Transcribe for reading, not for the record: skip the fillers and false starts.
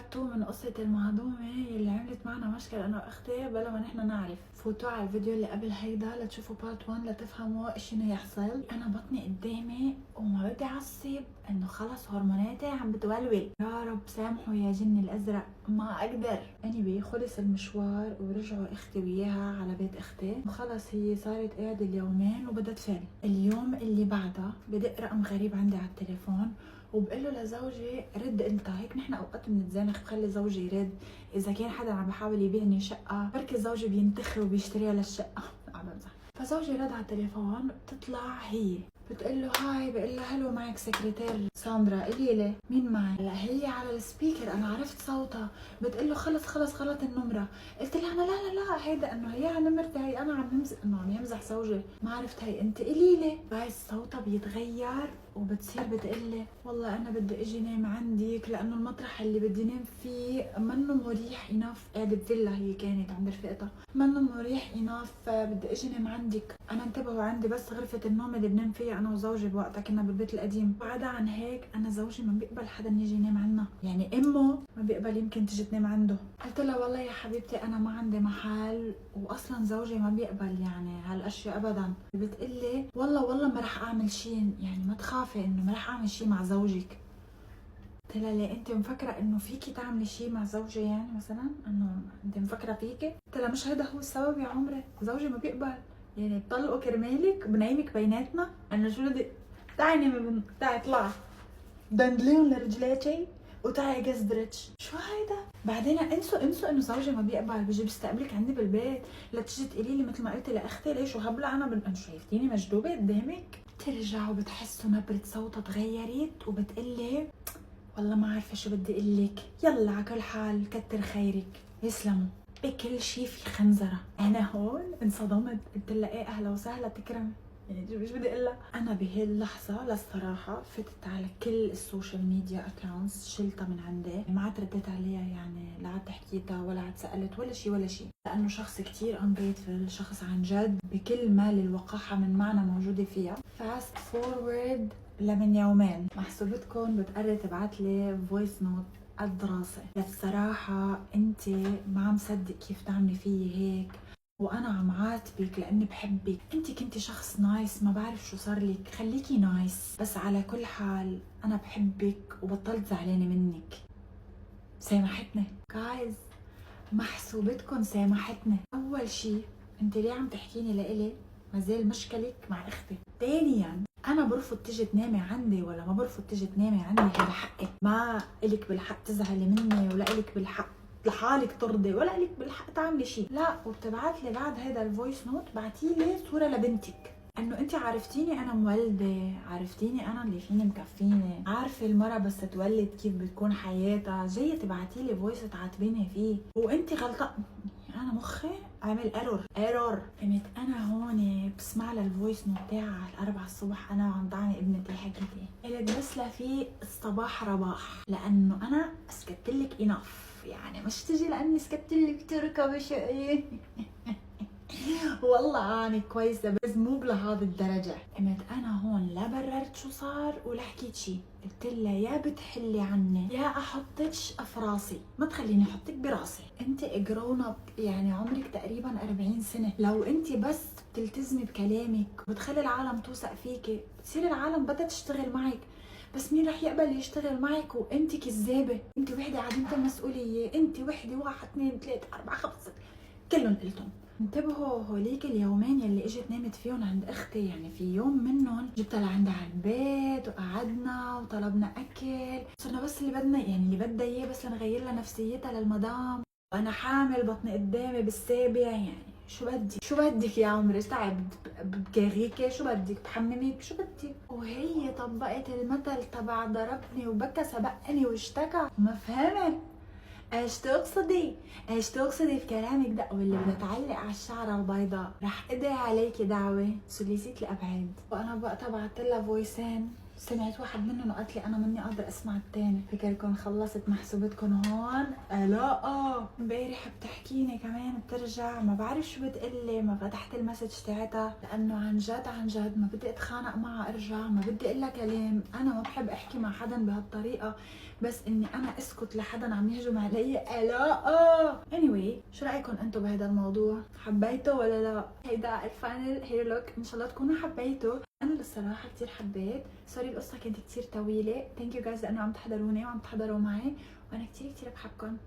بارت 2 من قصة المهضومة يلي عملت معنا مشكلة انا واختي بلا ما نحن نعرف. فوتوا على الفيديو اللي قبل هيدا لتشوفوا بارت 1 لتفهموا شنو يحصل. انا بطني قدامي وما بدي اعصب انه خلص هرموناتي عم بتولول. يا رب سامحوا يا جني الازرق ما اقدر. anyway خلص المشوار ورجعوا اختي وياها على بيت اختي وخلص هي صارت قاعدة اليومين وبدها تفل. اليوم اللي بعدها بدق رقم غريب عندي على التليفون وبقول له لزوجي رد انت. هيك نحن اوقات بنتزانخ بخلي زوجي يرد اذا كان حدا عم بحاول يبيعني شقه، بركي زوجي بينتخي وبيشتريها للشقه. عم بمزح. فزوجي رد على التليفون بتطلع هي بتقول له هاي، بقول لها هلو معك سكرتير ساندرا قليله مين معي؟ لا هي على السبيكر انا عرفت صوتها. بتقول له خلص غلط النمره. قلت لها انا لا هيدا انه هي على نمرتي، هي انا عم نمزح انه عم يمزح زوجي. ما عرفت هي انت قليله. جايز صوتها بيتغير وبتصير بتقلي والله انا بدي اجي نام عندك لانه المطرح اللي بدي نام فيه منه مريح اناف. قاعده بفيلا هي كانت عند رفيقتها، منه مريح اناف بدي اجي نام عندك. انا انتبهوا عندي بس غرفه النوم اللي بنام فيها انا وزوجي بوقتها كنا بالبيت القديم. بعدا عن هيك انا زوجي ما بيقبل حدا يجي ينام عنا، يعني امه ما بيقبل يمكن تجي تنام عنده. قلت لها والله يا حبيبتي انا ما عندي محل واصلا زوجي ما بيقبل يعني هالاشياء ابدا. بتقلي والله ما رح اعمل شيء، يعني ما تخافي انه ما رح اعمل شيء مع زوجك. قلت لها ليه انت مفكره انه فيكي تعملي شيء مع زوجي؟ يعني مثلا انه انت مفكره فيكي؟ قلت لها مش هذا هو السبب يا عمري، زوجي ما بيقبل. يعني بطلقوا كرمالك بنيمك بيناتنا. انا شو بدي؟ تعي نامي تعي اطلعي دندليهم لرجليكي وتعي جزدرتش. شو هيدا؟ بعدين انسوا انه زوجي ما بيقبل بيجي بيستقبلك عندي بالبيت لتيجي تقولي لي مثل ما قلتي لاختي ليش وهبله انا انه شايفتيني مجدوبه قدامك. بترجع وبتحسوا نبره صوتها تغيرت وبتقلي والله ما عارفه شو بدي اقلك. يلا على كل حال كتر خيرك يسلموا. بكل شي في خنزره. انا هون انصدمت قلت لها ايه اهلا وسهلا تكرم، يعني مش بدي اقول لها. انا بهاللحظه للصراحه فتت على كل السوشيال ميديا اكونتس شلتها من عندي، ما عاد رديت عليها يعني لا عاد حكيتها ولا عاد سالت ولا شيء لانه شخص كثير انجريتفul، شخص عن جد بكل ما للوقاحه من معنى موجوده فيها. فاست فورورد لمن يومين محسوبتكم بتقرر تبعت لي فويس نوت قد راسي. الصراحه انت ما عم صدق كيف تعملي فيي هيك وانا عم عاتبك لاني بحبك. انت كنتي شخص نايس، ما بعرف شو صار لك، خليكي نايس. بس على كل حال انا بحبك وبطلت زعلانه منك. سامحتني جايز، محسوبتكم سامحتني. اول شي انت ليه عم تحكيني لإلي؟ ما زال مشكلك مع اختي. ثانيا انا برفض تيجي تنامي عندي ولا ما برفض تيجي تنامي عندي، هذا حقك. ما الك بالحق تزعلي مني ولا الك بالحق لحالك ترضي ولا لك بالحق تعملي شيء، لا. وبتبعت لي بعد هذا الفويس نوت بعتي لي صوره لبنتك انه انت عرفتيني انا مولده، عرفتيني انا اللي فيني مكفيني، عارفه المرة بس تولد كيف بتكون حياتها، جايه تبعتي لي فويس تعاتبيني فيه وانت غلطانه. انا مخي عامل ايرور. قمت انا هون بسمع لها الفويس نوت تاعها على 4 الصبح انا وعم طعني ابنتي. حكيتي قلت بس لا في الصباح رباح لانه انا سكت لك انف، يعني مش تجي لاني سكت لك تركبي شقي. والله انا كويسه بس مو بلهذه الدرجه. قمت انا هون لا بررت شو صار ولا حكيت شيء. قلت لها يا بتحلي عني يا احطك في راسي، ما تخليني احطك براسي. انت جرون اب، يعني عمرك تقريبا 40 سنه. لو انت بس بتلتزمي بكلامك وبتخلي العالم توثق فيكي بتصير العالم بدها تشتغل معك. بس مين رح يقبل يشتغل معك وانت كذابه؟ انت وحده عديمه المسؤوليه، انت وحده 1 2 3 4 5 كلهم قلتهم. انتبهوا هوليك اليومين يلي اجت نامت فيهم عند اختي، يعني في يوم منهم جبتها لعندها على البيت وقعدنا وطلبنا اكل، صرنا بس اللي بدنا يعني اللي بدها اياه بس لنغير لها نفسيتها للمدام. وانا حامل بطني قدامي بالسابع، يعني شو بدك يا عمري؟ تعب بكاغيكي شو بدك؟ بحممك شو بدك؟ وهي طبقت المثل تبع ضربني وبكى سبقني واشتكى. ما فهمت ايش تقصدي؟ ايش تقصدي في كلامك ده؟ واللي بدها تعلق على الشعره البيضاء رح ادعي عليكي دعوه ثلاثيه الابعاد. وانا وقتها بعت لها فويسين سمعت واحد منهم وقالت لي انا ماني قادر اسمع الثاني. فكركم خلصت محسوبتكم هون. لا امبارح بتحكيني كمان بترجع ما بعرف شو بتقلي، ما فتحت المسج تاعتها لانه عن جد ما بدي اتخانق معها ارجع، ما بدي اقول لها كلام. انا ما بحب احكي مع حدا بهالطريقه، بس اني انا اسكت لحدا عم يهجم علي لا. anyway شو رايكم انتم بهذا الموضوع؟ حبيتوا ولا لا؟ هيدا الفاينل هير لوك، ان شاء الله تكونوا حبيتوا. انا الصراحه كثير حبيت. سوري القصه كانت كثير طويله. ثانك يو جايز لانه عم تحضروني وعم تحضروا معي، وانا كثير بحبكم.